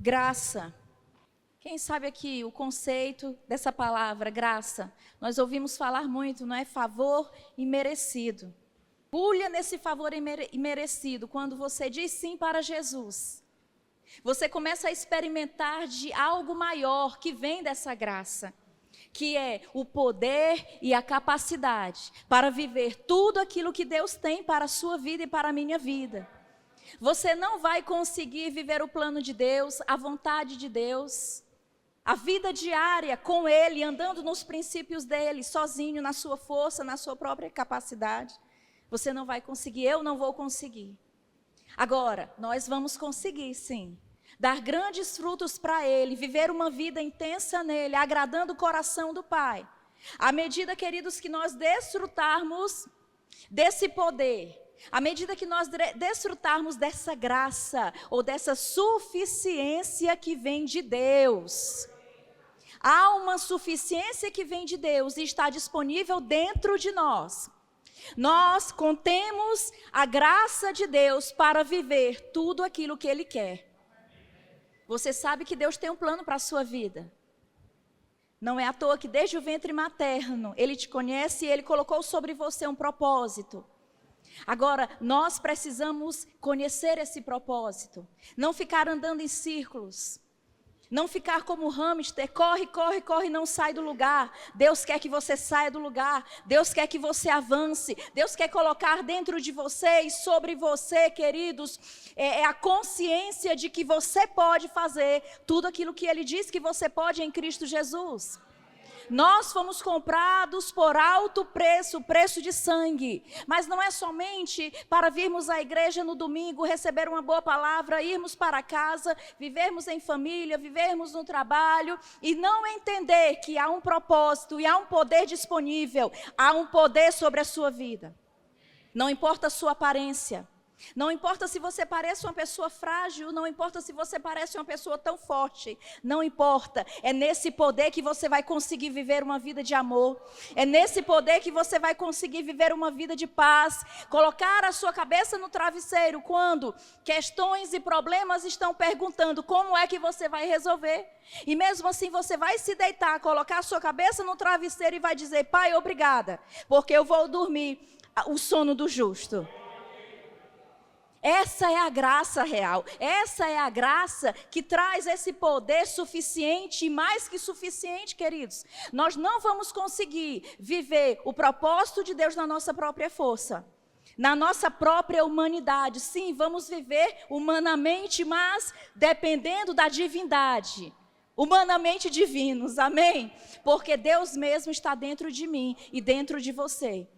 Graça. Quem sabe aqui o conceito dessa palavra, graça? Nós ouvimos falar muito, não é? Favor imerecido. Pulha nesse favor imerecido quando você diz sim para Jesus. Você começa a experimentar de algo maior que vem dessa graça, que é o poder e a capacidade para viver tudo aquilo que Deus tem para a sua vida e para a minha vida. Você não vai conseguir viver o plano de Deus, a vontade de Deus, a vida diária com Ele, andando nos princípios dEle, sozinho, na sua força, na sua própria capacidade. Você não vai conseguir, eu não vou conseguir. Agora, nós vamos conseguir, sim. Dar grandes frutos para Ele, viver uma vida intensa nele, agradando o coração do Pai. À medida, queridos, que nós desfrutarmos desse poder, à medida que nós desfrutarmos dessa graça ou dessa suficiência que vem de Deus. Há uma suficiência que vem de Deus e está disponível dentro de nós. Nós contemos a graça de Deus para viver tudo aquilo que Ele quer. Você sabe que Deus tem um plano para a sua vida. Não é à toa que desde o ventre materno Ele te conhece e Ele colocou sobre você um propósito. Agora, nós precisamos conhecer esse propósito. Não ficar andando em círculos. Não ficar como hamster, corre, corre, corre, não sai do lugar. Deus quer que você saia do lugar. Deus quer que você avance. Deus quer colocar dentro de você e sobre você, queridos, a consciência de que você pode fazer tudo aquilo que Ele diz que você pode em Cristo Jesus. Nós fomos comprados por alto preço, preço de sangue. Mas não é somente para virmos à igreja no domingo, receber uma boa palavra, irmos para casa, vivermos em família, vivermos no trabalho e não entender que há um propósito e há um poder disponível, há um poder sobre a sua vida. Não importa a sua aparência. Não importa se você parece uma pessoa frágil, não importa se você parece uma pessoa tão forte, não importa, é nesse poder que você vai conseguir viver uma vida de amor, é nesse poder que você vai conseguir viver uma vida de paz, colocar a sua cabeça no travesseiro quando questões e problemas estão perguntando como é que você vai resolver, e mesmo assim você vai se deitar, colocar a sua cabeça no travesseiro e vai dizer, Pai, obrigada, porque eu vou dormir o sono do justo. Essa é a graça real, essa é a graça que traz esse poder suficiente e mais que suficiente, queridos. Nós não vamos conseguir viver o propósito de Deus na nossa própria força, na nossa própria humanidade. Sim, vamos viver humanamente, mas dependendo da divindade. Humanamente divinos, amém? Porque Deus mesmo está dentro de mim e dentro de você.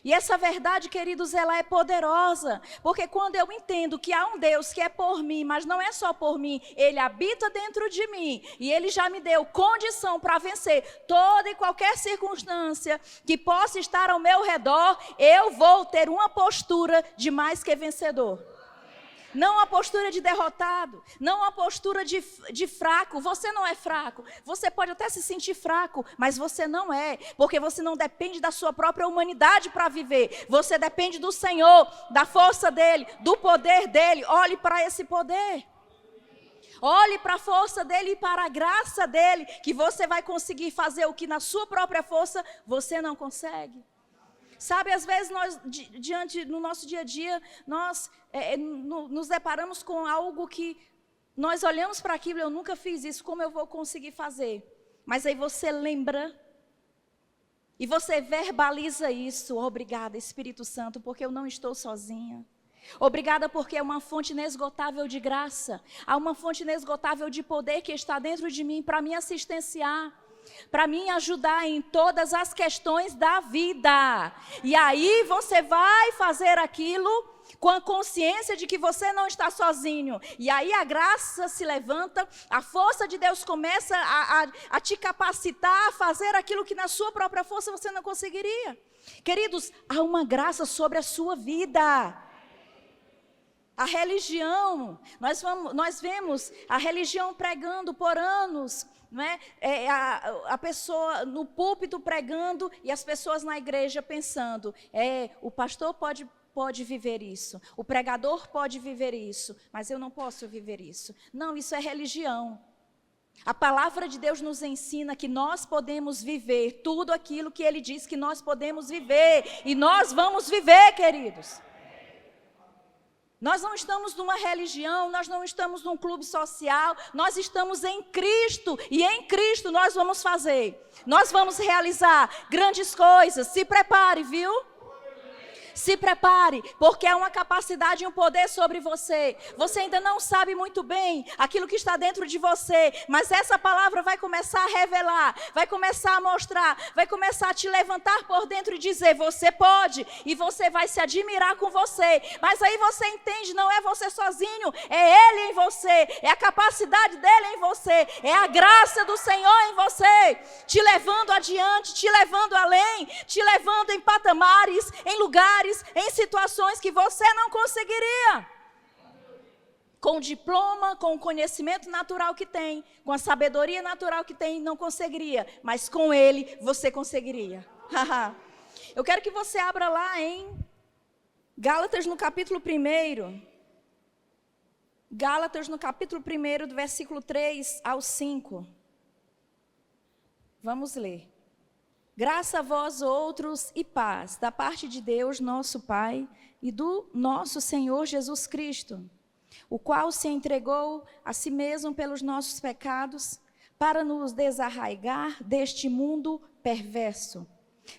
E essa verdade, queridos, ela é poderosa, porque quando eu entendo que há um Deus que é por mim, mas não é só por mim, Ele habita dentro de mim, e Ele já me deu condição para vencer toda e qualquer circunstância que possa estar ao meu redor, eu vou ter uma postura de mais que vencedor. Não uma postura de derrotado, não uma postura de fraco. Você não é fraco, você pode até se sentir fraco, mas você não é, porque você não depende da sua própria humanidade para viver. Você depende do Senhor, da força dEle, do poder dEle. Olhe para esse poder. Olhe para a força dEle e para a graça dEle, que você vai conseguir fazer o que na sua própria força você não consegue. Sabe, às vezes nós, no nosso dia a dia, nós nos deparamos com algo que nós olhamos para aquilo, eu nunca fiz isso, como eu vou conseguir fazer? Mas aí você lembra e você verbaliza isso. Obrigada, Espírito Santo, porque eu não estou sozinha. Obrigada porque é uma fonte inesgotável de graça, há uma fonte inesgotável de poder que está dentro de mim para me assistenciar, para me ajudar em todas as questões da vida. E aí você vai fazer aquilo com a consciência de que você não está sozinho. E aí a graça se levanta, a força de Deus começa a te capacitar a fazer aquilo que na sua própria força você não conseguiria. Queridos, há uma graça sobre a sua vida. A religião, nós vemos a religião pregando por anos, não é? A pessoa no púlpito pregando e as pessoas na igreja pensando, o pastor pode pode viver isso, o pregador pode viver isso, mas eu não posso viver isso. Não, isso é religião. A palavra de Deus nos ensina que nós podemos viver tudo aquilo que Ele diz que nós podemos viver. E nós vamos viver, queridos. Nós não estamos numa religião, nós não estamos num clube social, nós estamos em Cristo. E em Cristo nós vamos fazer. Nós vamos realizar grandes coisas. Se prepare, viu? Se prepare, porque há uma capacidade e um poder sobre você. Você ainda não sabe muito bem aquilo que está dentro de você, mas essa palavra vai começar a revelar, vai começar a mostrar, vai começar a te levantar por dentro e dizer, você pode, e você vai se admirar com você. Mas aí você entende, não é você sozinho, é Ele em você, é a capacidade dEle em você, é a graça do Senhor em você, te levando adiante, te levando além, te levando em patamares, em lugares, em situações que você não conseguiria. Com o diploma, com o conhecimento natural que tem, com a sabedoria natural que tem, não conseguiria. Mas com Ele, você conseguiria. Eu quero que você abra lá em Gálatas no capítulo 1. Gálatas no capítulo 1, do versículo 3 ao 5. Vamos ler. Graça a vós outros e paz, da parte de Deus, nosso Pai, e do nosso Senhor Jesus Cristo, o qual se entregou a si mesmo pelos nossos pecados, para nos desarraigar deste mundo perverso,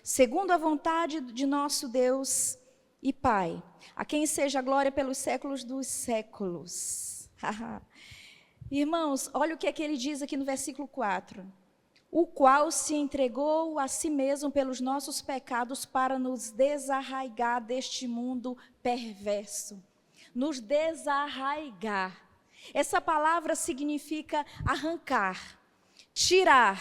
segundo a vontade de nosso Deus e Pai, a quem seja a glória pelos séculos dos séculos. Irmãos, olha o que é que ele diz aqui no versículo 4. O qual se entregou a si mesmo pelos nossos pecados para nos desarraigar deste mundo perverso. Nos desarraigar. Essa palavra significa arrancar, tirar,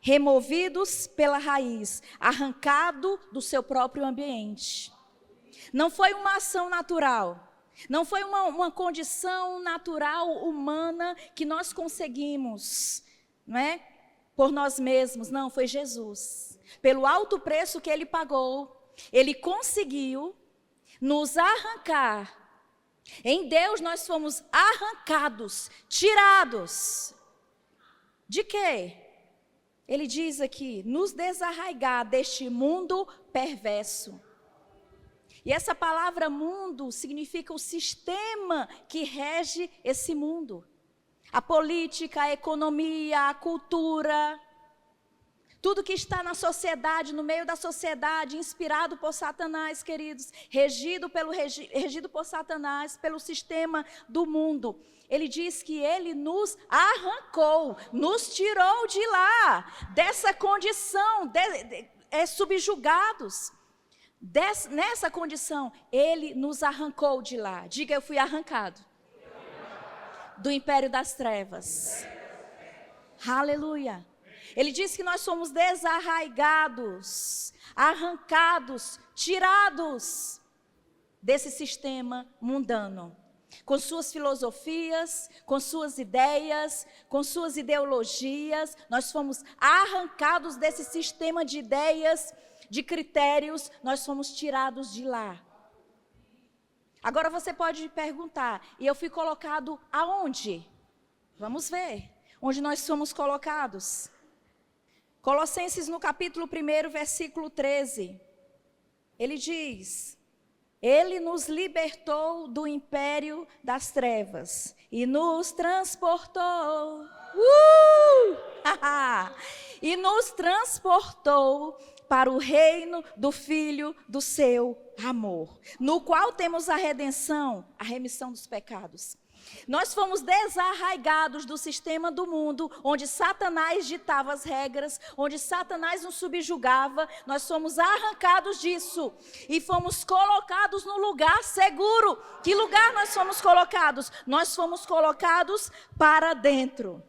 removidos pela raiz, arrancado do seu próprio ambiente. Não foi uma ação natural. Não foi uma condição natural, humana, que nós conseguimos, não é? Por nós mesmos, não, foi Jesus. Pelo alto preço que Ele pagou, Ele conseguiu nos arrancar. Em Deus nós fomos arrancados, tirados. De quê? Ele diz aqui, nos desarraigar deste mundo perverso. E essa palavra mundo significa o sistema que rege esse mundo. A política, a economia, a cultura, tudo que está na sociedade, no meio da sociedade, inspirado por Satanás, queridos, regido por Satanás, pelo sistema do mundo. Ele diz que Ele nos arrancou, nos tirou de lá, dessa condição, subjugados. Nessa condição, Ele nos arrancou de lá. Diga, eu fui arrancado. Do império das trevas. Aleluia. Ele diz que nós somos desarraigados, arrancados, tirados desse sistema mundano. Com suas filosofias, com suas ideias, com suas ideologias, nós fomos arrancados desse sistema de ideias, de critérios, nós fomos tirados de lá. Agora você pode perguntar, e eu fui colocado aonde? Vamos ver, onde nós somos colocados. Colossenses no capítulo 1, versículo 13. Ele diz, Ele nos libertou do império das trevas e nos transportou. E nos transportou para o reino do Filho do seu amor, no qual temos a redenção, a remissão dos pecados. Nós fomos desarraigados do sistema do mundo, onde Satanás ditava as regras, onde Satanás nos subjugava. Nós fomos arrancados disso e fomos colocados no lugar seguro. Que lugar nós fomos colocados? Nós fomos colocados para dentro.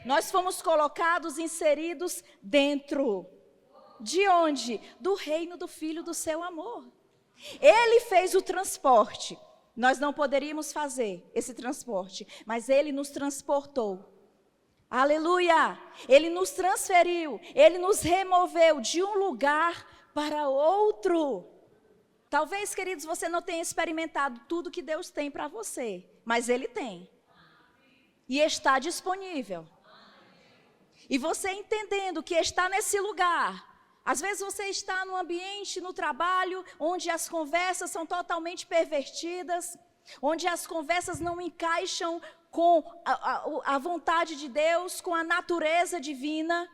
Nós fomos colocados, inseridos dentro. De onde? Do reino do Filho do seu amor. Ele fez o transporte. Nós não poderíamos fazer esse transporte, mas Ele nos transportou. Aleluia! Ele nos transferiu, Ele nos removeu de um lugar para outro. Talvez, queridos, você não tenha experimentado tudo que Deus tem para você, mas Ele tem. E está disponível. E você entendendo que está nesse lugar. Às vezes você está num ambiente, no trabalho, onde as conversas são totalmente pervertidas, onde as conversas não encaixam com a vontade de Deus, com a natureza divina.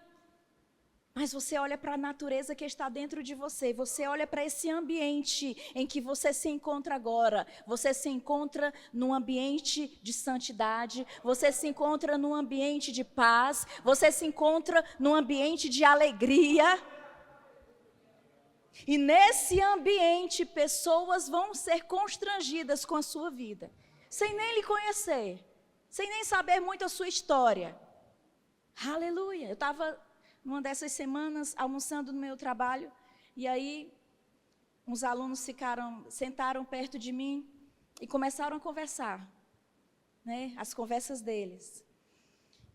Mas você olha para a natureza que está dentro de você, você olha para esse ambiente em que você se encontra agora. Você se encontra num ambiente de santidade, você se encontra num ambiente de paz, você se encontra num ambiente de alegria. E nesse ambiente, pessoas vão ser constrangidas com a sua vida, sem nem lhe conhecer, sem nem saber muito a sua história. Aleluia! Eu estava uma dessas semanas almoçando no meu trabalho, e aí uns alunos sentaram perto de mim e começaram a conversar, né, as conversas deles.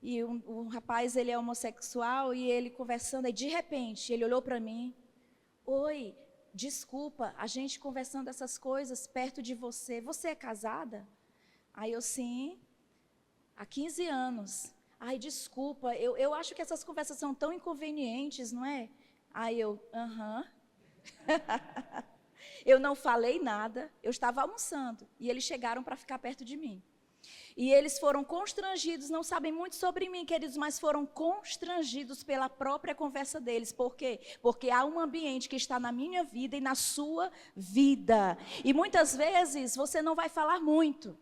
E o rapaz, ele é homossexual, e ele conversando, aí de repente, ele olhou para mim: oi, desculpa, a gente conversando essas coisas perto de você, você é casada? Aí eu, sim, há 15 anos. Ai, desculpa, eu acho que essas conversas são tão inconvenientes, não é? Aí eu, aham. Eu não falei nada, eu estava almoçando, e eles chegaram para ficar perto de mim. E eles foram constrangidos, não sabem muito sobre mim, queridos, mas foram constrangidos pela própria conversa deles. Por quê? Porque há um ambiente que está na minha vida e na sua vida. E muitas vezes você não vai falar muito,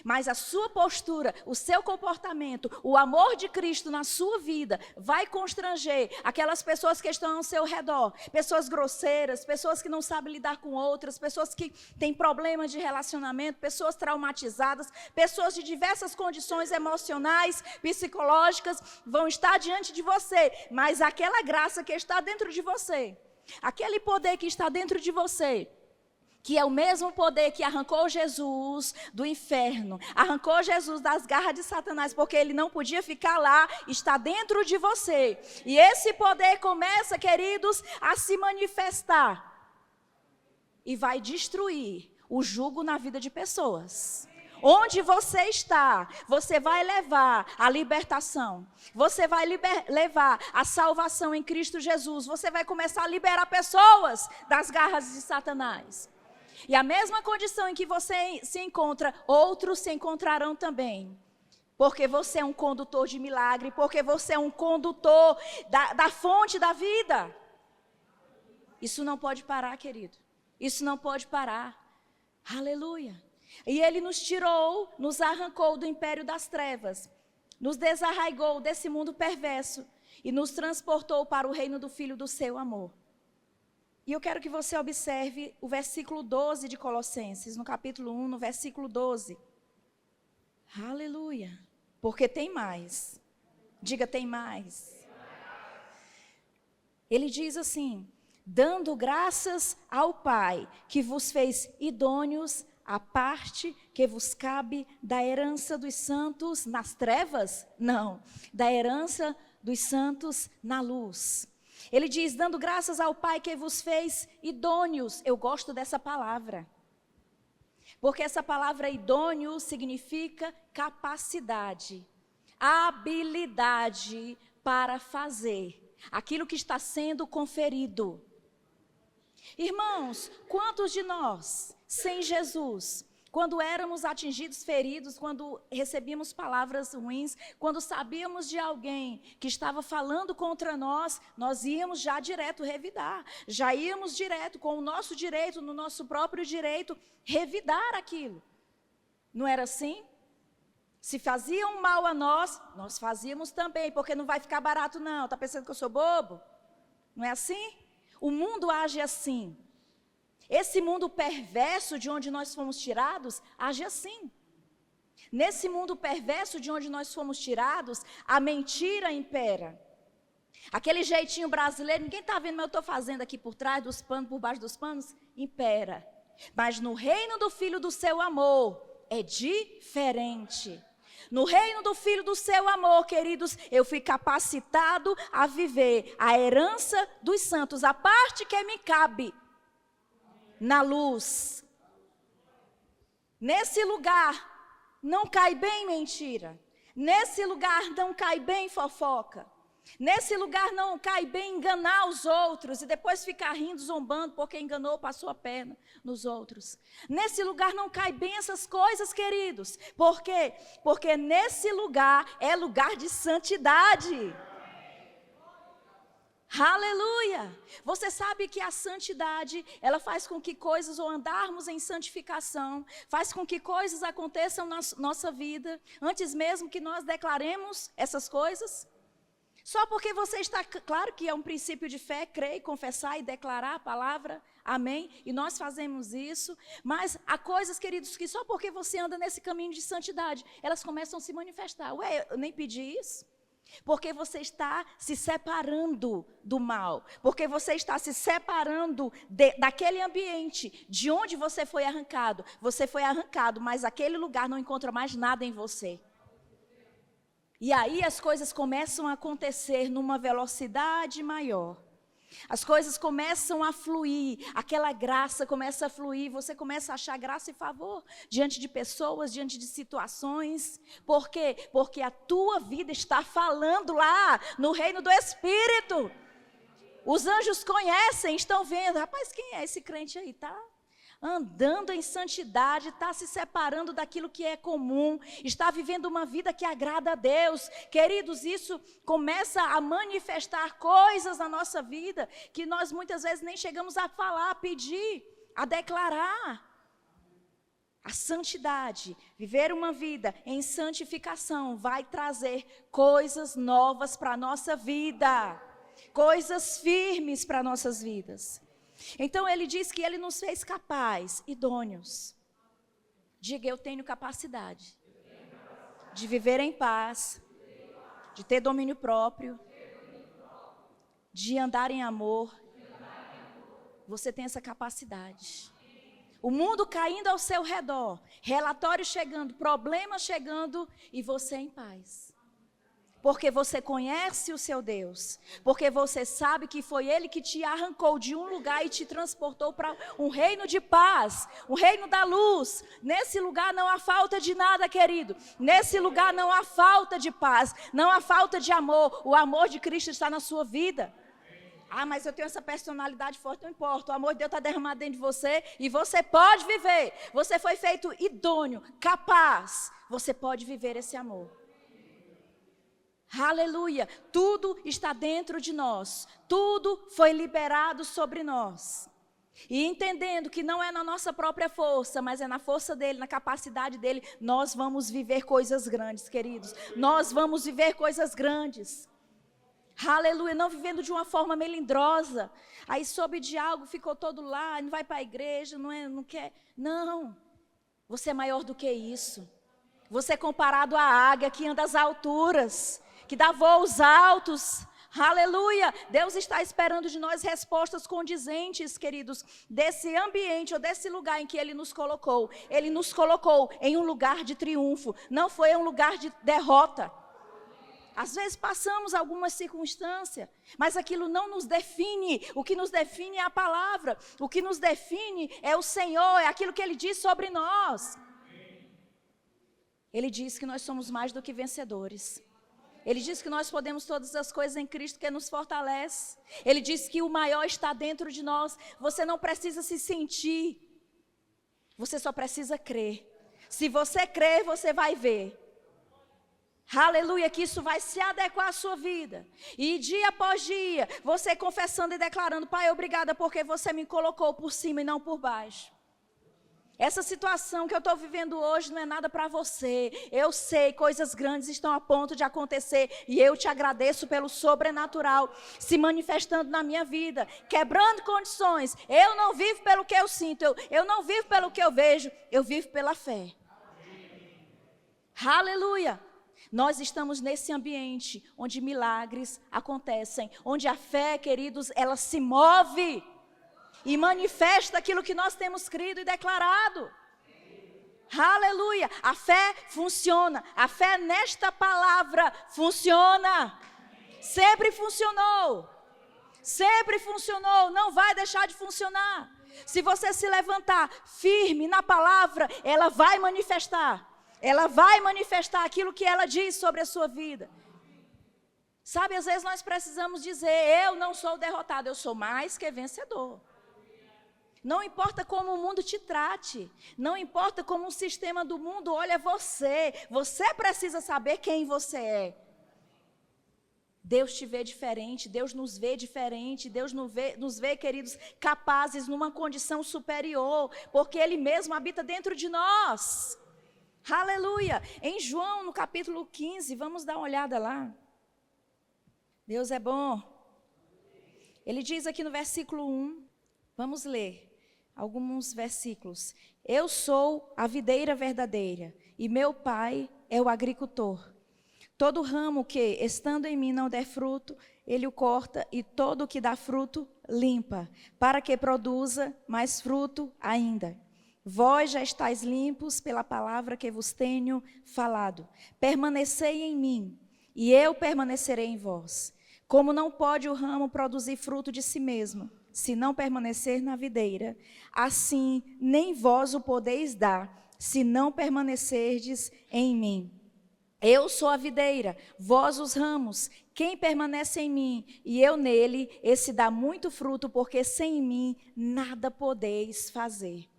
mas a sua postura, o seu comportamento, o amor de Cristo na sua vida vai constranger aquelas pessoas que estão ao seu redor. Pessoas grosseiras, pessoas que não sabem lidar com outras, pessoas que têm problemas de relacionamento, pessoas traumatizadas, pessoas de diversas condições emocionais, psicológicas, vão estar diante de você. Mas aquela graça que está dentro de você, aquele poder que está dentro de você, que é o mesmo poder que arrancou Jesus do inferno, arrancou Jesus das garras de Satanás, porque ele não podia ficar lá, está dentro de você. E esse poder começa, queridos, a se manifestar e vai destruir o jugo na vida de pessoas. Onde você está, você vai levar a libertação, você vai levar a salvação em Cristo Jesus, você vai começar a liberar pessoas das garras de Satanás. E a mesma condição em que você se encontra, outros se encontrarão também. Porque você é um condutor de milagre, porque você é um condutor da fonte da vida. Isso não pode parar, querido. Isso não pode parar. Aleluia. E Ele nos tirou, nos arrancou do império das trevas, nos desarraigou desse mundo perverso e nos transportou para o reino do Filho do seu amor. E eu quero que você observe o versículo 12 de Colossenses, no capítulo 1, no versículo 12. Aleluia. Porque tem mais. Diga, tem mais. Ele diz assim: dando graças ao Pai, que vos fez idôneos à parte que vos cabe da herança dos santos nas trevas? Não, da herança dos santos na luz. Ele diz, dando graças ao Pai que vos fez idôneos. Eu gosto dessa palavra. Porque essa palavra idôneo significa capacidade, habilidade para fazer aquilo que está sendo conferido. Irmãos, quantos de nós, sem Jesus, quando éramos atingidos, feridos, quando recebíamos palavras ruins, quando sabíamos de alguém que estava falando contra nós, nós íamos já direto revidar, já íamos direto com o nosso direito, no nosso próprio direito, revidar aquilo. Não era assim? Se faziam mal a nós, nós fazíamos também, porque não vai ficar barato não. Está pensando que eu sou bobo? Não é assim? O mundo age assim. Esse mundo perverso de onde nós fomos tirados, age assim. Nesse mundo perverso de onde nós fomos tirados, a mentira impera. Aquele jeitinho brasileiro, ninguém está vendo, mas eu estou fazendo aqui por trás dos panos, por baixo dos panos, impera. Mas no reino do Filho do seu amor, é diferente. No reino do Filho do seu amor, queridos, eu fui capacitado a viver a herança dos santos, a parte que me cabe. na luz. Nesse lugar não cai bem mentira. Nesse lugar não cai bem fofoca. Nesse lugar não cai bem enganar os outros e depois ficar rindo, zombando porque enganou, passou a perna nos outros. Nesse lugar não cai bem essas coisas, queridos. Por quê? Porque nesse lugar é lugar de santidade. Aleluia! Você sabe que a santidade, ela faz com que coisas, ou andarmos em santificação, faz com que coisas aconteçam na nossa vida, antes mesmo que nós declaremos essas coisas. Só porque você está, claro que é um princípio de fé, crer, confessar e declarar a palavra, amém? E nós fazemos isso, mas há coisas, queridos, que só porque você anda nesse caminho de santidade, elas começam a se manifestar. Ué, eu nem pedi isso? Porque você está se separando do mal, porque você está se separando daquele ambiente de onde você foi arrancado. Você foi arrancado, mas aquele lugar não encontra mais nada em você. E aí as coisas começam a acontecer numa velocidade maior. As coisas começam a fluir, aquela graça começa a fluir, você começa a achar graça e favor diante de pessoas, diante de situações. Por quê? Porque a tua vida está falando lá no reino do Espírito. Os anjos conhecem, estão vendo, rapaz, quem é esse crente aí, tá? Andando em santidade, está se separando daquilo que é comum, está vivendo uma vida que agrada a Deus. Queridos, isso começa a manifestar coisas na nossa vida que nós muitas vezes nem chegamos a falar, a pedir, a declarar. A santidade, viver uma vida em santificação, vai trazer coisas novas para a nossa vida, coisas firmes para nossas vidas. Então ele diz que ele nos fez capazes, idôneos. Diga, eu tenho capacidade de viver em paz, de ter domínio próprio, de andar em amor. Você tem essa capacidade. O mundo caindo ao seu redor, relatórios chegando, problemas chegando e você em paz. Porque você conhece o seu Deus, porque você sabe que foi Ele que te arrancou de um lugar e te transportou para um reino de paz, um reino da luz. Nesse lugar não há falta de nada, querido. Nesse lugar não há falta de paz, não há falta de amor. O amor de Cristo está na sua vida. Ah, mas eu tenho essa personalidade forte, não importa. O amor de Deus está derramado dentro de você e você pode viver. Você foi feito idôneo, capaz. Você pode viver esse amor. Aleluia, tudo está dentro de nós, tudo foi liberado sobre nós. E entendendo que não é na nossa própria força, mas é na força dele, na capacidade dele, nós vamos viver coisas grandes, queridos. Nós vamos viver coisas grandes. Aleluia, não vivendo de uma forma melindrosa. Aí soube de algo, ficou todo lá, não vai para a igreja, não quer. Não, você é maior do que isso. Você é comparado à águia que anda às alturas, que dá voos altos. Aleluia! Deus está esperando de nós respostas condizentes, queridos, desse ambiente ou desse lugar em que Ele nos colocou. Ele nos colocou em um lugar de triunfo, não foi um lugar de derrota. Às vezes passamos alguma circunstância, mas aquilo não nos define. O que nos define é a palavra. O que nos define é o Senhor, é aquilo que Ele diz sobre nós. Ele diz que nós somos mais do que vencedores. Ele diz que nós podemos todas as coisas em Cristo que nos fortalece. Ele diz que o maior está dentro de nós. Você não precisa se sentir. Você só precisa crer. Se você crer, você vai ver. Aleluia, que isso vai se adequar à sua vida. E dia após dia, você confessando e declarando: Pai, obrigada porque você me colocou por cima e não por baixo. Essa situação que eu estou vivendo hoje não é nada para você. Eu sei, coisas grandes estão a ponto de acontecer. E eu te agradeço pelo sobrenatural se manifestando na minha vida, quebrando condições. Eu não vivo pelo que eu sinto, eu não vivo pelo que eu vejo, eu vivo pela fé. Aleluia! Nós estamos nesse ambiente onde milagres acontecem, onde a fé, queridos, ela se move e manifesta aquilo que nós temos crido e declarado. Aleluia! A fé funciona. A fé nesta palavra funciona. Sempre funcionou. Sempre funcionou. Não vai deixar de funcionar. Se você se levantar firme na palavra, ela vai manifestar. Ela vai manifestar aquilo que ela diz sobre a sua vida. Sabe, às vezes nós precisamos dizer, eu não sou derrotado, eu sou mais que vencedor. Não importa como o mundo te trate, não importa como o sistema do mundo olha você precisa saber quem você é. Deus te vê diferente, Deus nos vê diferente, Deus nos vê, queridos, capazes numa condição superior, porque Ele mesmo habita dentro de nós. Aleluia! Em João, no capítulo 15, vamos dar uma olhada lá. Deus é bom. Ele diz aqui no versículo 1, vamos ler alguns versículos. Eu sou a videira verdadeira e meu pai é o agricultor. Todo ramo que, estando em mim, não der fruto, ele o corta, e todo o que dá fruto, limpa, para que produza mais fruto ainda. Vós já estáis limpos pela palavra que vos tenho falado. Permanecei em mim, e eu permanecerei em vós. Como não pode o ramo produzir fruto de si mesmo, se não permanecer na videira, assim nem vós o podeis dar, se não permanecerdes em mim. Eu sou a videira, vós os ramos. Quem permanece em mim e eu nele, esse dá muito fruto, porque sem mim nada podeis fazer.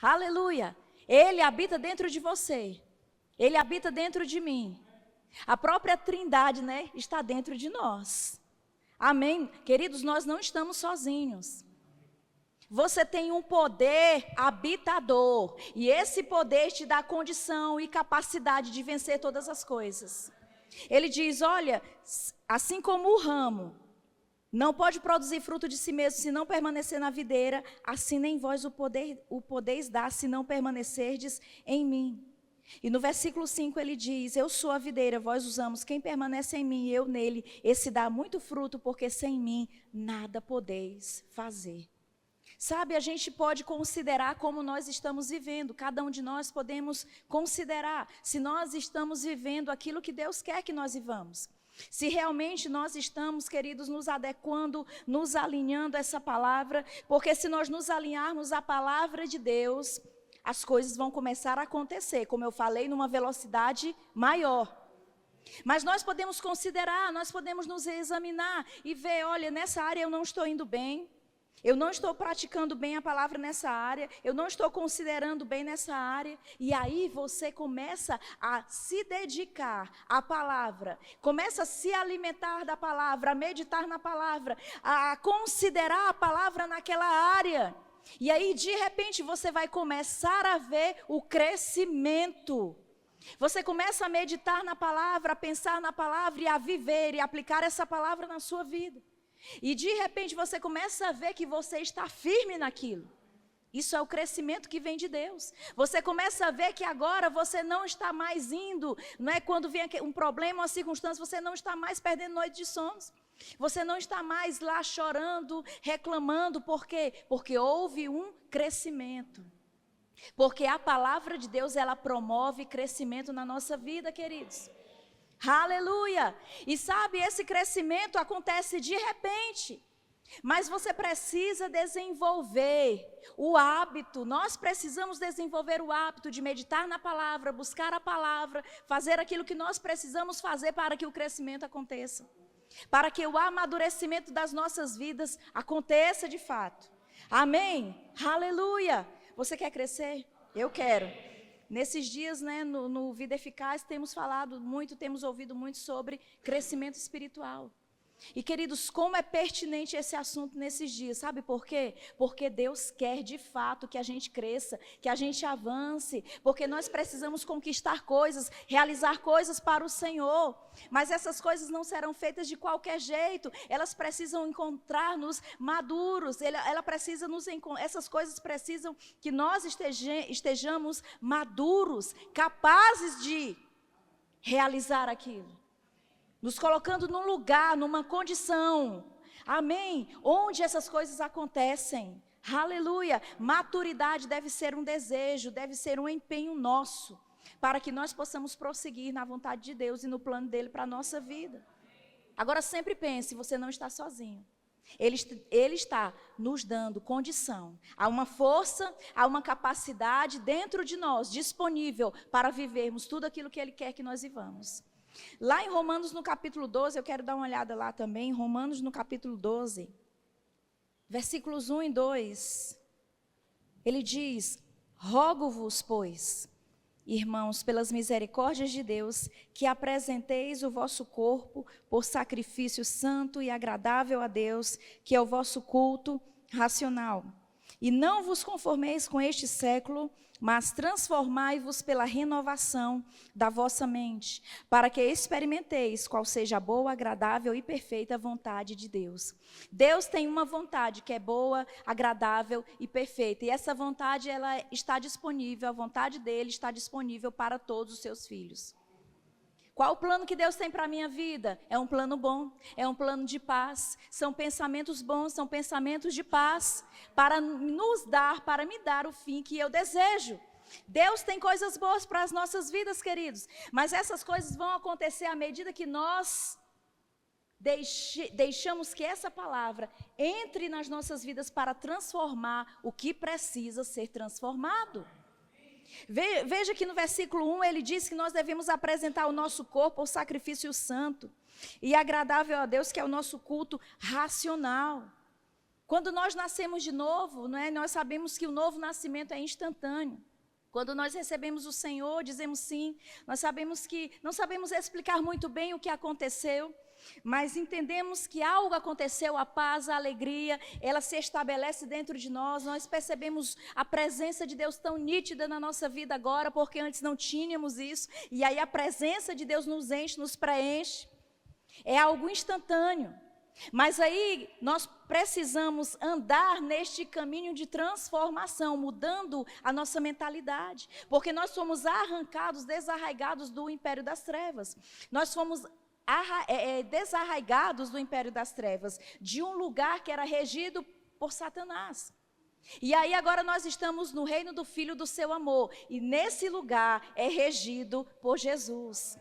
Aleluia! Ele habita dentro de você. Ele habita dentro de mim. A própria Trindade, está dentro de nós. Amém? Queridos, nós não estamos sozinhos. Você tem um poder habitador, e esse poder te dá condição e capacidade de vencer todas as coisas. Ele diz, olha, assim como o ramo não pode produzir fruto de si mesmo se não permanecer na videira, assim nem vós o podeis dar se não permanecerdes em mim. E no versículo 5 ele diz, eu sou a videira, vós os ramos, quem permanece em mim e eu nele, esse dá muito fruto, porque sem mim nada podeis fazer. Sabe, a gente pode considerar como nós estamos vivendo, cada um de nós podemos considerar se nós estamos vivendo aquilo que Deus quer que nós vivamos. Se realmente nós estamos, queridos, nos adequando, nos alinhando a essa palavra, porque se nós nos alinharmos à palavra de Deus, as coisas vão começar a acontecer, como eu falei, numa velocidade maior. Mas nós podemos considerar, nós podemos nos examinar e ver, olha, nessa área eu não estou indo bem. Eu não estou praticando bem a palavra nessa área, eu não estou considerando bem nessa área. E aí você começa a se dedicar à palavra, começa a se alimentar da palavra, a meditar na palavra, a considerar a palavra naquela área. E aí, de repente, você vai começar a ver o crescimento. Você começa a meditar na palavra, a pensar na palavra e a viver e aplicar essa palavra na sua vida. E de repente você começa a ver que você está firme naquilo. Isso é o crescimento que vem de Deus. Você começa a ver que agora você não está mais indo, não é quando vem um problema, uma circunstância, você não está mais perdendo noite de sonos. Você não está mais lá chorando, reclamando, por quê? Porque houve um crescimento. Porque a palavra de Deus, ela promove crescimento na nossa vida, queridos. Aleluia! E sabe, esse crescimento acontece de repente, mas você precisa desenvolver o hábito, nós precisamos desenvolver o hábito de meditar na palavra, buscar a palavra, fazer aquilo que nós precisamos fazer para que o crescimento aconteça, para que o amadurecimento das nossas vidas aconteça de fato. Amém? Aleluia! Você quer crescer? Eu quero. Nesses dias, no Vida Eficaz, temos falado muito, temos ouvido muito sobre crescimento espiritual. E, queridos, como é pertinente esse assunto nesses dias, sabe por quê? Porque Deus quer, de fato, que a gente cresça, que a gente avance, porque nós precisamos conquistar coisas, realizar coisas para o Senhor. Mas essas coisas não serão feitas de qualquer jeito, elas precisam encontrar-nos maduros, essas coisas precisam que nós estejamos maduros, capazes de realizar aquilo. Nos colocando num lugar, numa condição, amém, onde essas coisas acontecem, aleluia. Maturidade deve ser um desejo, deve ser um empenho nosso, para que nós possamos prosseguir na vontade de Deus e no plano dele para a nossa vida. Agora sempre pense, você não está sozinho. Ele está nos dando condição. Há uma força, há uma capacidade dentro de nós, disponível para vivermos tudo aquilo que Ele quer que nós vivamos. Lá em Romanos, no capítulo 12, eu quero dar uma olhada lá também, Romanos, no capítulo 12, versículos 1 e 2, ele diz: rogo-vos, pois, irmãos, pelas misericórdias de Deus, que apresenteis o vosso corpo por sacrifício santo e agradável a Deus, que é o vosso culto racional. E não vos conformeis com este século, mas transformai-vos pela renovação da vossa mente, para que experimenteis qual seja a boa, agradável e perfeita vontade de Deus. Deus tem uma vontade que é boa, agradável e perfeita, e essa vontade ela está disponível, a vontade dele está disponível para todos os seus filhos. Qual o plano que Deus tem para a minha vida? É um plano bom, é um plano de paz, são pensamentos bons, são pensamentos de paz, para nos dar, para me dar o fim que eu desejo. Deus tem coisas boas para as nossas vidas, queridos, mas essas coisas vão acontecer à medida que nós deixamos que essa palavra entre nas nossas vidas para transformar o que precisa ser transformado. Veja que no versículo 1 ele diz que nós devemos apresentar o nosso corpo ao sacrifício santo e agradável a Deus, que é o nosso culto racional. Quando nós nascemos de novo, nós sabemos que o novo nascimento é instantâneo. Quando nós recebemos o Senhor, dizemos sim, nós sabemos que não sabemos explicar muito bem o que aconteceu, mas entendemos que algo aconteceu, a paz, a alegria, ela se estabelece dentro de nós. Nós percebemos a presença de Deus tão nítida na nossa vida agora, porque antes não tínhamos isso, e aí a presença de Deus nos enche, nos preenche, é algo instantâneo. Mas aí nós precisamos andar neste caminho de transformação, mudando a nossa mentalidade, porque nós fomos arrancados, desarraigados do império das trevas. Nós fomos desarraigados do império das trevas, de um lugar que era regido por Satanás. E aí agora nós estamos no reino do Filho do seu amor, e nesse lugar é regido por Jesus,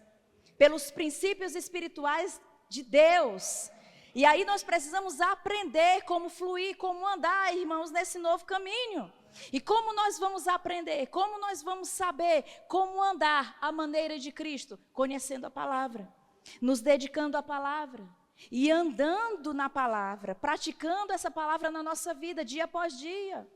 pelos princípios espirituais de Deus. E aí nós precisamos aprender como fluir, como andar, irmãos, nesse novo caminho. E como nós vamos aprender, como nós vamos saber como andar à maneira de Cristo? Conhecendo a palavra, nos dedicando à palavra e andando na palavra, praticando essa palavra na nossa vida, dia após dia.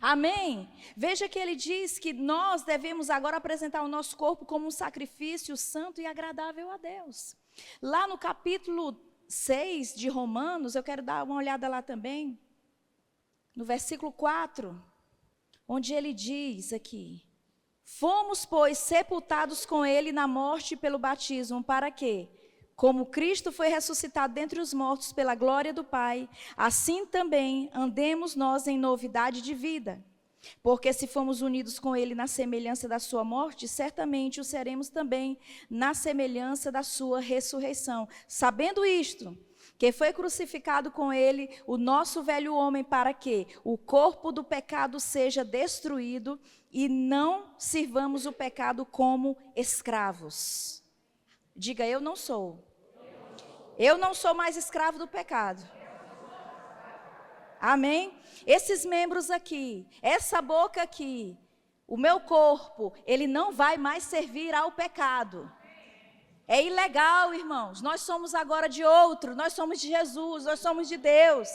Amém? Veja que ele diz que nós devemos agora apresentar o nosso corpo como um sacrifício santo e agradável a Deus. Lá no capítulo 6 de Romanos, eu quero dar uma olhada lá também, no versículo 4, onde ele diz aqui: fomos, pois, sepultados com ele na morte pelo batismo, para que, como Cristo foi ressuscitado dentre os mortos pela glória do Pai, assim também andemos nós em novidade de vida. Porque se fomos unidos com ele na semelhança da sua morte, certamente o seremos também na semelhança da sua ressurreição. Sabendo isto, que foi crucificado com ele o nosso velho homem, para que o corpo do pecado seja destruído e não sirvamos o pecado como escravos. Diga: eu não sou. Eu não sou mais escravo do pecado. Amém? Esses membros aqui, essa boca aqui, o meu corpo, ele não vai mais servir ao pecado. É ilegal, irmãos. Nós somos agora de outro, nós somos de Jesus, nós somos de Deus.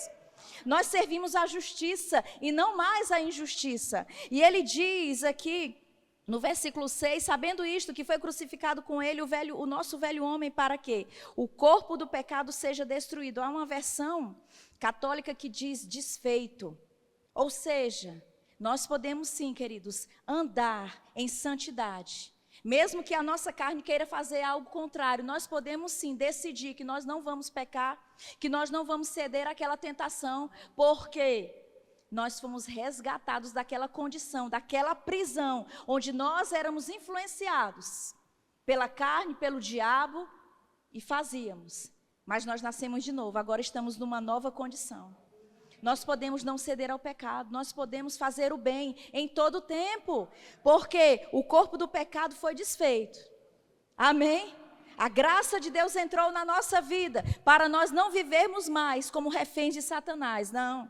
Nós servimos a justiça e não mais a injustiça. E ele diz aqui, no versículo 6, sabendo isto, que foi crucificado com ele o nosso velho homem, para que o corpo do pecado seja destruído. Há uma versão católica que diz desfeito. Ou seja, nós podemos sim, queridos, andar em santidade. Mesmo que a nossa carne queira fazer algo contrário, nós podemos sim decidir que nós não vamos pecar, que nós não vamos ceder àquela tentação, porque nós fomos resgatados daquela condição, daquela prisão, onde nós éramos influenciados pela carne, pelo diabo, e fazíamos. Mas nós nascemos de novo, agora estamos numa nova condição. Nós podemos não ceder ao pecado, nós podemos fazer o bem em todo o tempo, porque o corpo do pecado foi desfeito. Amém? A graça de Deus entrou na nossa vida para nós não vivermos mais como reféns de Satanás, não.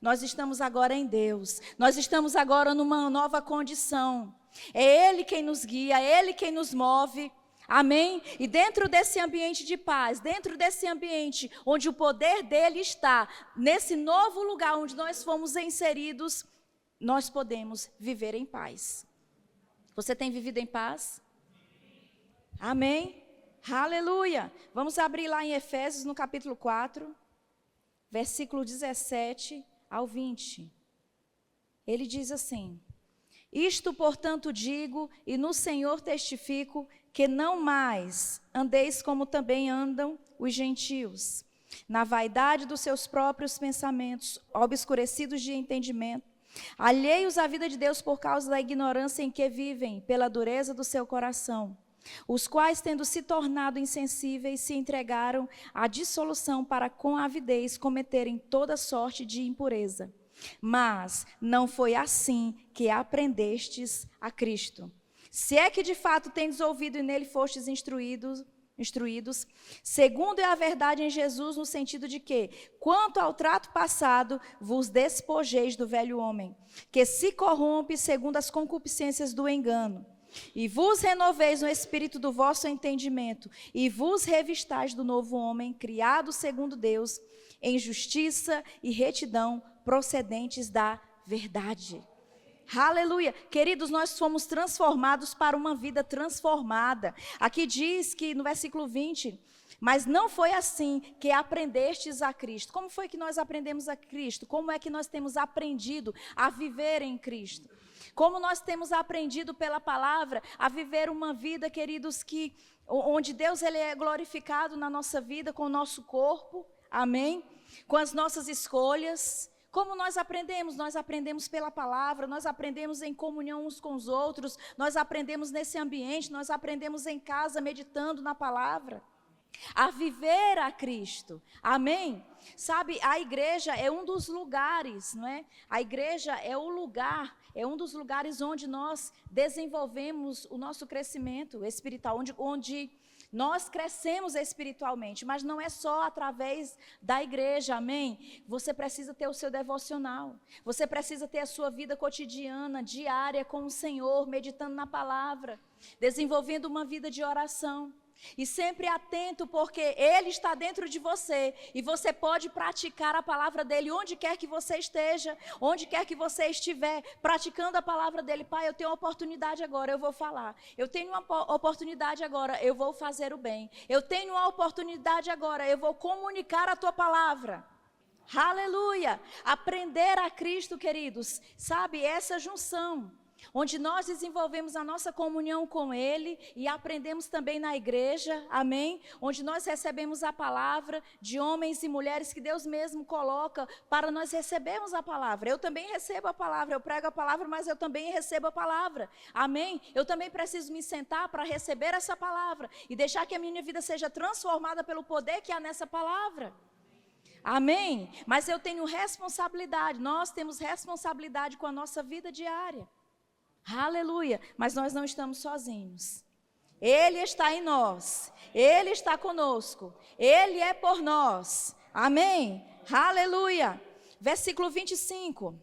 Nós estamos agora em Deus, nós estamos agora numa nova condição. É Ele quem nos guia, é Ele quem nos move, amém? E dentro desse ambiente de paz, dentro desse ambiente onde o poder dEle está, nesse novo lugar onde nós fomos inseridos, nós podemos viver em paz. Você tem vivido em paz? Amém? Aleluia! Vamos abrir lá em Efésios, no capítulo 4, versículo 17 ao 20. Ele diz assim: isto, portanto, digo, e no Senhor testifico, que não mais andeis como também andam os gentios, na vaidade dos seus próprios pensamentos, obscurecidos de entendimento, alheios à vida de Deus por causa da ignorância em que vivem, pela dureza do seu coração, os quais, tendo se tornado insensíveis, se entregaram à dissolução para com avidez cometerem toda sorte de impureza. Mas não foi assim que aprendestes a Cristo. Se é que de fato tendes ouvido e nele fostes instruídos, segundo é a verdade em Jesus, no sentido de que, quanto ao trato passado, vos despojeis do velho homem, que se corrompe segundo as concupiscências do engano, e vos renoveis no espírito do vosso entendimento, e vos revistais do novo homem, criado segundo Deus, em justiça e retidão, procedentes da verdade. Aleluia. Queridos, nós fomos transformados para uma vida transformada. Aqui diz que no versículo 20, mas não foi assim que aprendestes a Cristo. Como foi que nós aprendemos a Cristo? Como é que nós temos aprendido a viver em Cristo? Como nós temos aprendido pela palavra a viver uma vida, queridos, onde Deus ele é glorificado na nossa vida, com o nosso corpo, amém? Com as nossas escolhas. Como nós aprendemos? Nós aprendemos pela palavra, nós aprendemos em comunhão uns com os outros, nós aprendemos nesse ambiente, nós aprendemos em casa, meditando na palavra. A viver a Cristo, amém? Sabe, a igreja é um dos lugares, não é? A igreja é o lugar, é um dos lugares onde nós desenvolvemos o nosso crescimento espiritual, onde nós crescemos espiritualmente, mas não é só através da igreja, amém? Você precisa ter o seu devocional, você precisa ter a sua vida cotidiana, diária com o Senhor, meditando na palavra, desenvolvendo uma vida de oração. E sempre atento, porque Ele está dentro de você e você pode praticar a palavra dEle onde quer que você esteja, onde quer que você estiver, praticando a palavra dEle. Pai, eu tenho uma oportunidade agora, eu vou falar. Eu tenho uma oportunidade agora, eu vou fazer o bem. Eu tenho uma oportunidade agora, eu vou comunicar a Tua palavra. Aleluia! Aprender a Cristo, queridos, sabe, essa junção, onde nós desenvolvemos a nossa comunhão com Ele e aprendemos também na igreja, amém? Onde nós recebemos a palavra de homens e mulheres que Deus mesmo coloca para nós recebermos a palavra. Eu também recebo a palavra, eu prego a palavra, mas eu também recebo a palavra, amém? Eu também preciso me sentar para receber essa palavra e deixar que a minha vida seja transformada pelo poder que há nessa palavra. Amém? Mas eu tenho responsabilidade, nós temos responsabilidade com a nossa vida diária. Aleluia, mas nós não estamos sozinhos. Ele está em nós, Ele está conosco, Ele é por nós, amém? Aleluia, versículo 25,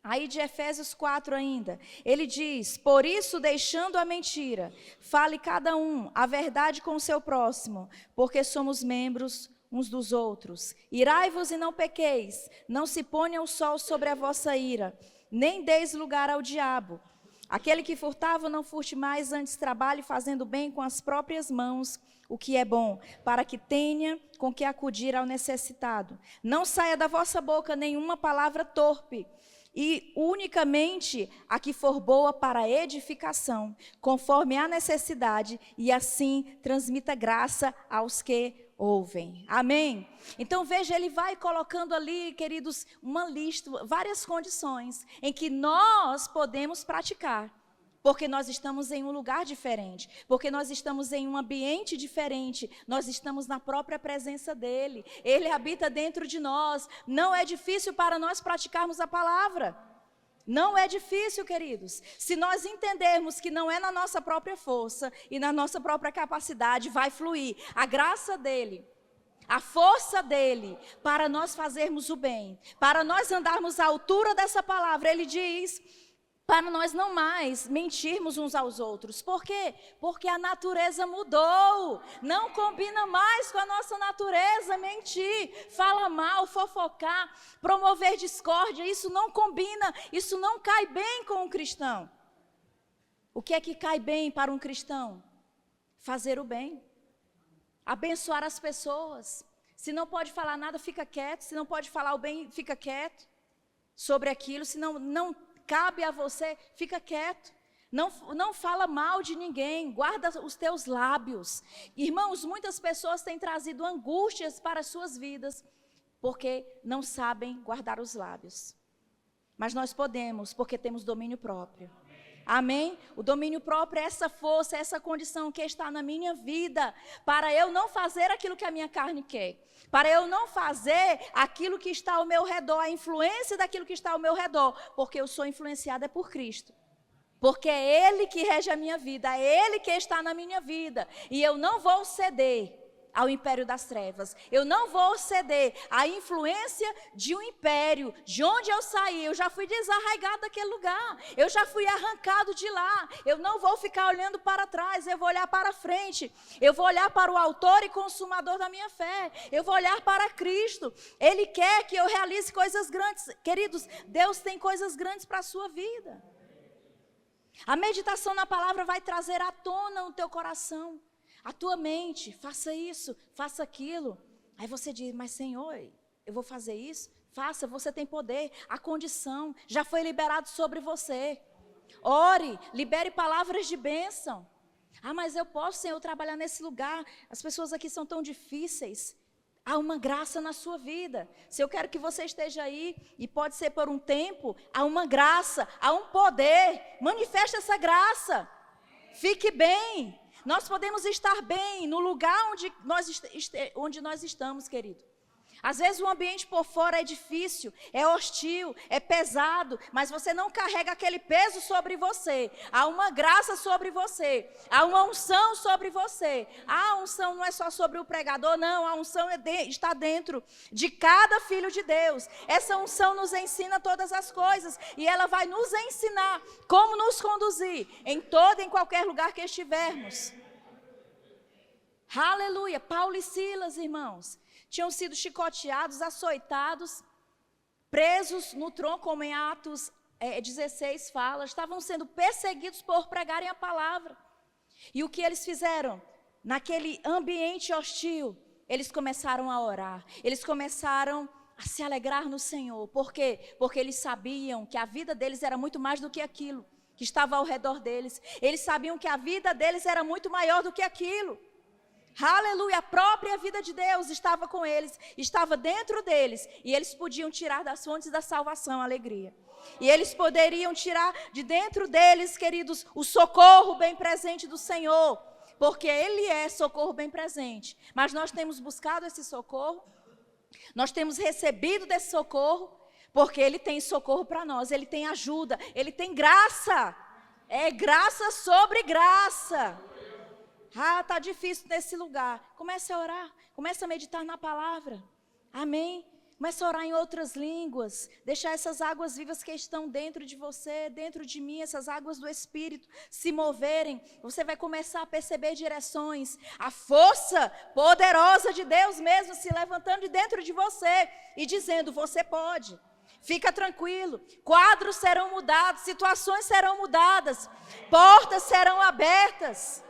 aí de Efésios 4 ainda, ele diz: por isso, deixando a mentira, fale cada um a verdade com o seu próximo, porque somos membros uns dos outros. Irai-vos e não pequeis, não se ponha o sol sobre a vossa ira, nem deis lugar ao diabo. Aquele que furtava, não furte mais, antes trabalhe fazendo bem com as próprias mãos o que é bom, para que tenha com que acudir ao necessitado. Não saia da vossa boca nenhuma palavra torpe, e unicamente a que for boa para edificação, conforme a necessidade, e assim transmita graça aos que ouvem. Amém? Então veja, ele vai colocando ali, queridos, uma lista, várias condições em que nós podemos praticar, porque nós estamos em um lugar diferente, porque nós estamos em um ambiente diferente, nós estamos na própria presença dele, ele habita dentro de nós. Não é difícil para nós praticarmos a palavra. Não é difícil, queridos. Se nós entendermos que não é na nossa própria força e na nossa própria capacidade, vai fluir a graça dele, a força dele, para nós fazermos o bem, para nós andarmos à altura dessa palavra. Ele diz para nós não mais mentirmos uns aos outros. Por quê? Porque a natureza mudou. Não combina mais com a nossa natureza mentir, falar mal, fofocar, promover discórdia. Isso não combina, isso não cai bem com um cristão. O que é que cai bem para um cristão? Fazer o bem, abençoar as pessoas. Se não pode falar nada, fica quieto. Se não pode falar o bem, fica quieto sobre aquilo. Se não cabe a você, fica quieto. Não fala mal de ninguém, guarda os teus lábios. Irmãos, muitas pessoas têm trazido angústias para as suas vidas, porque não sabem guardar os lábios. Mas nós podemos, porque temos domínio próprio. Amém? O domínio próprio é essa força, essa condição que está na minha vida, para eu não fazer aquilo que a minha carne quer, para eu não fazer aquilo que está ao meu redor, a influência daquilo que está ao meu redor, porque eu sou influenciada por Cristo. Porque é Ele que rege a minha vida, é Ele que está na minha vida, e eu não vou ceder ao império das trevas. Eu não vou ceder à influência de um império. De onde eu saí, eu já fui desarraigado daquele lugar. Eu já fui arrancado de lá. Eu não vou ficar olhando para trás, eu vou olhar para frente. Eu vou olhar para o autor e consumador da minha fé. Eu vou olhar para Cristo. Ele quer que eu realize coisas grandes. Queridos, Deus tem coisas grandes para a sua vida. A meditação na palavra vai trazer à tona o teu coração, a tua mente. Faça isso, faça aquilo. Aí você diz, mas Senhor, eu vou fazer isso? Faça, você tem poder, a condição já foi liberado sobre você. Ore, libere palavras de bênção. Ah, mas eu posso, Senhor, trabalhar nesse lugar, as pessoas aqui são tão difíceis. Há uma graça na sua vida. Se eu quero que você esteja aí, e pode ser por um tempo, há uma graça, há um poder. Manifeste essa graça. Fique bem. Nós podemos estar bem no lugar onde nós estamos, querido. Às vezes o ambiente por fora é difícil, é hostil, é pesado, mas você não carrega aquele peso sobre você. Há uma graça sobre você, há uma unção sobre você. A unção não é só sobre o pregador, não, a unção está dentro de cada filho de Deus. Essa unção nos ensina todas as coisas e ela vai nos ensinar como nos conduzir em todo e em qualquer lugar que estivermos. Aleluia! Paulo e Silas, irmãos, tinham sido chicoteados, açoitados, presos no tronco, como em Atos 16 fala. Estavam sendo perseguidos por pregarem a palavra. E o que eles fizeram? Naquele ambiente hostil, eles começaram a orar. Eles começaram a se alegrar no Senhor. Por quê? Porque eles sabiam que a vida deles era muito mais do que aquilo que estava ao redor deles. Eles sabiam que a vida deles era muito maior do que aquilo. Aleluia, a própria vida de Deus estava com eles, estava dentro deles, e eles podiam tirar das fontes da salvação a alegria. E eles poderiam tirar de dentro deles, queridos, o socorro bem presente do Senhor, porque Ele é socorro bem presente. Mas nós temos buscado esse socorro, nós temos recebido desse socorro, porque Ele tem socorro para nós, Ele tem ajuda, Ele tem graça, é graça sobre graça. Ah, está difícil nesse lugar. Comece a orar, comece a meditar na palavra. Amém? Comece a orar em outras línguas. Deixar essas águas vivas que estão dentro de você, dentro de mim, essas águas do Espírito se moverem. Você vai começar a perceber direções. A força poderosa de Deus mesmo se levantando de dentro de você e dizendo, você pode. Fica tranquilo. Quadros serão mudados, situações serão mudadas, portas serão abertas.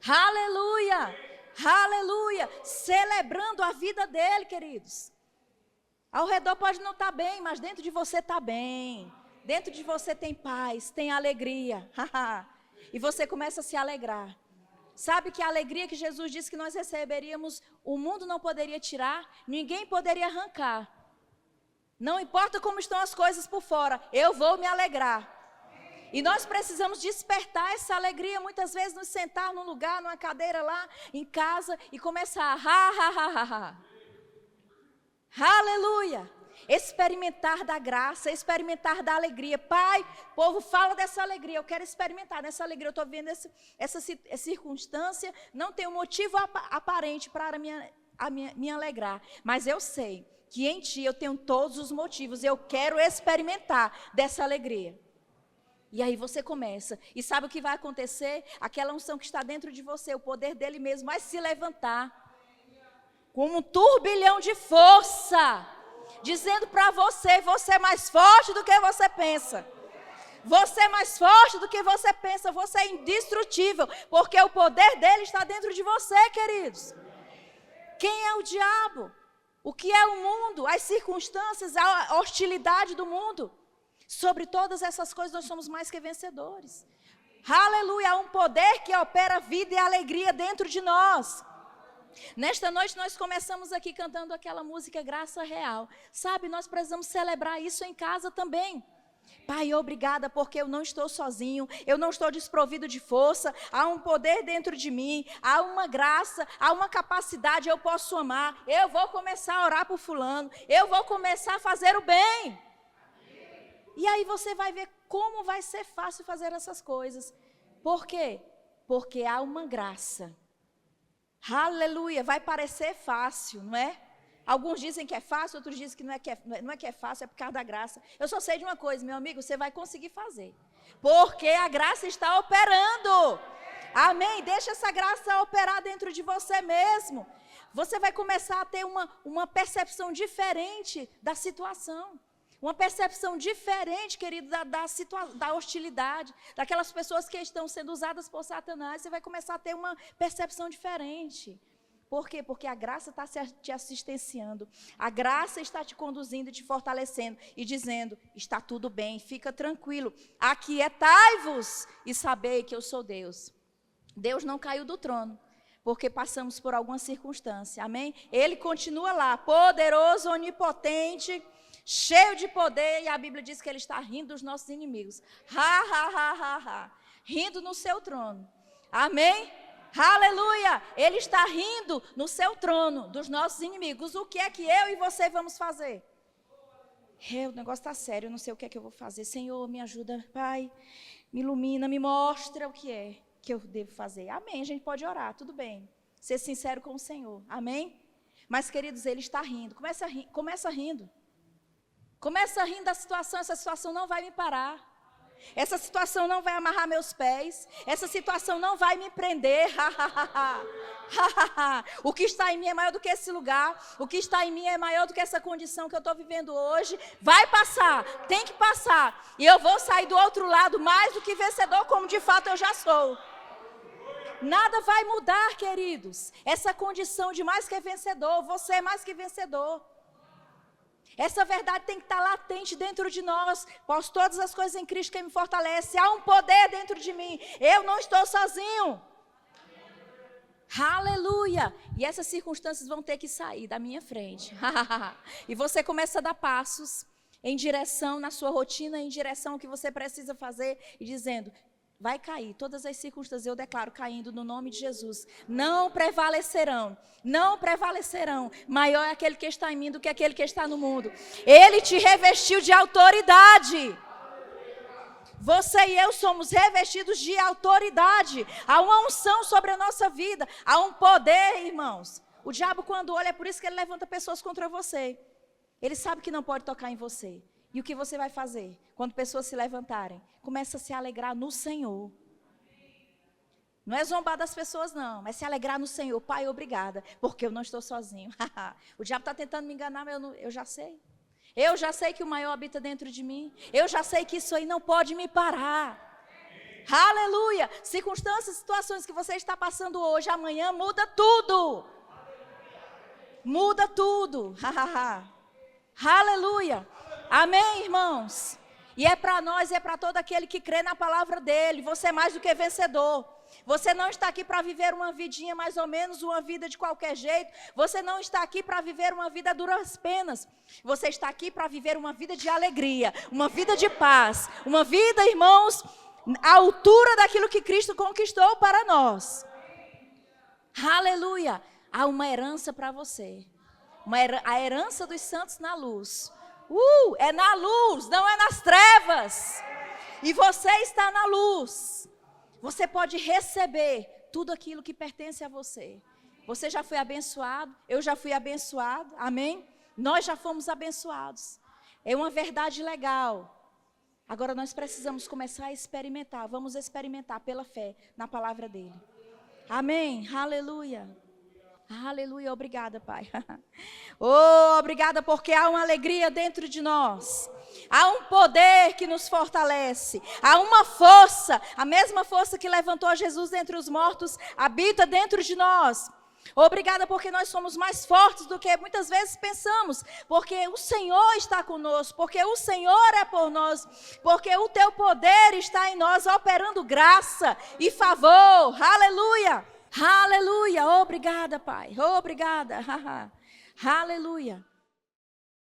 Aleluia, aleluia, celebrando a vida dele, queridos. Ao redor pode não estar bem, mas dentro de você está bem. Dentro de você tem paz, tem alegria. E você começa a se alegrar. Sabe que a alegria que Jesus disse que nós receberíamos, o mundo não poderia tirar, ninguém poderia arrancar. Não importa como estão as coisas por fora, eu vou me alegrar. E nós precisamos despertar essa alegria, muitas vezes nos sentar num lugar, numa cadeira lá em casa e começar Aleluia. Experimentar da graça, experimentar da alegria. Pai, povo, fala dessa alegria, eu quero experimentar dessa alegria. Eu estou vendo essa circunstância, não tem um motivo aparente para me alegrar. Mas eu sei que em Ti eu tenho todos os motivos, eu quero experimentar dessa alegria. E aí você começa, e sabe o que vai acontecer? Aquela unção que está dentro de você, o poder dele mesmo vai se levantar como um turbilhão de força, dizendo para você, você é mais forte do que você pensa. Você é mais forte do que você pensa, você é indestrutível, porque o poder dele está dentro de você, queridos. Quem é o diabo? O que é o mundo? As circunstâncias, a hostilidade do mundo. Sobre todas essas coisas nós somos mais que vencedores. Aleluia, há um poder que opera vida e alegria dentro de nós. Nesta noite nós começamos aqui cantando aquela música Graça Real. Sabe, nós precisamos celebrar isso em casa também. Pai, obrigada porque eu não estou sozinho, eu não estou desprovido de força, há um poder dentro de mim, há uma graça, há uma capacidade, eu posso amar, eu vou começar a orar por fulano, eu vou começar a fazer o bem. E aí você vai ver como vai ser fácil fazer essas coisas. Por quê? Porque há uma graça. Aleluia, vai parecer fácil, não é? Alguns dizem que é fácil, outros dizem que não é que é fácil, é por causa da graça. Eu só sei de uma coisa, meu amigo, você vai conseguir fazer. Porque a graça está operando. Amém? Deixa essa graça operar dentro de você mesmo. Você vai começar a ter uma percepção diferente da situação. Uma percepção diferente, querido, da hostilidade, daquelas pessoas que estão sendo usadas por Satanás. Você vai começar a ter uma percepção diferente. Por quê? Porque a graça está te assistenciando. A graça está te conduzindo e te fortalecendo. E dizendo, está tudo bem, fica tranquilo. Aquietai-vos e sabei que eu sou Deus. Deus não caiu do trono, porque passamos por alguma circunstância. Amém? Ele continua lá, poderoso, onipotente, cheio de poder, e a Bíblia diz que Ele está rindo dos nossos inimigos. Rindo no seu trono. Amém? Aleluia! Ele está rindo no seu trono dos nossos inimigos. O que é que eu e você vamos fazer? O negócio está sério, eu não sei o que é que eu vou fazer. Senhor, me ajuda, Pai, me ilumina, me mostra o que é que eu devo fazer. Amém, a gente pode orar, tudo bem. Ser sincero com o Senhor, amém? Mas, queridos, Ele está rindo. Começa rindo. Começa rindo da situação, essa situação não vai me parar. Essa situação não vai amarrar meus pés. Essa situação não vai me prender. O que está em mim é maior do que esse lugar. O que está em mim é maior do que essa condição que eu estou vivendo hoje. Vai passar, tem que passar. E eu vou sair do outro lado mais do que vencedor, como de fato eu já sou. Nada vai mudar, queridos. Essa condição de mais que vencedor, você é mais que vencedor. Essa verdade tem que estar latente dentro de nós. Posso todas as coisas em Cristo que me fortalece. Há um poder dentro de mim. Eu não estou sozinho. Aleluia. E essas circunstâncias vão ter que sair da minha frente. E você começa a dar passos em direção, na sua rotina, em direção ao que você precisa fazer. E dizendo, vai cair. Todas as circunstâncias eu declaro caindo no nome de Jesus. Não prevalecerão. Não prevalecerão. Maior é aquele que está em mim do que aquele que está no mundo. Ele te revestiu de autoridade. Você e eu somos revestidos de autoridade. Há uma unção sobre a nossa vida. Há um poder, irmãos. O diabo, quando olha, é por isso que ele levanta pessoas contra você. Ele sabe que não pode tocar em você. E o que você vai fazer? Quando pessoas se levantarem, começa a se alegrar no Senhor. Não é zombar das pessoas, não, mas se alegrar no Senhor. Pai, obrigada, porque eu não estou sozinho. O diabo está tentando me enganar, mas eu já sei. Eu já sei que o maior habita dentro de mim. Eu já sei que isso aí não pode me parar. Aleluia! Circunstâncias, situações que você está passando hoje, amanhã, muda tudo. Muda tudo. Aleluia! Amém, irmãos? E é para nós, é para todo aquele que crê na palavra dele. Você é mais do que vencedor. Você não está aqui para viver uma vidinha mais ou menos, uma vida de qualquer jeito. Você não está aqui para viver uma vida a duras penas. Você está aqui para viver uma vida de alegria, uma vida de paz. Uma vida, irmãos, à altura daquilo que Cristo conquistou para nós. Aleluia! Há uma herança para você. A herança dos santos na luz. É na luz, não é nas trevas. E você está na luz. Você pode receber tudo aquilo que pertence a você. Você já foi abençoado, eu já fui abençoado, amém? Nós já fomos abençoados. É uma verdade legal. Agora nós precisamos começar a experimentar. Vamos experimentar pela fé na palavra dele. Amém, aleluia. Aleluia, obrigada, Pai. Oh, obrigada porque há uma alegria dentro de nós. Há um poder que nos fortalece. Há uma força, a mesma força que levantou Jesus dentre os mortos, habita dentro de nós. Obrigada porque nós somos mais fortes do que muitas vezes pensamos. Porque o Senhor está conosco, porque o Senhor é por nós, porque o teu poder está em nós, operando graça e favor. Aleluia. Aleluia, obrigada, Pai, obrigada, aleluia.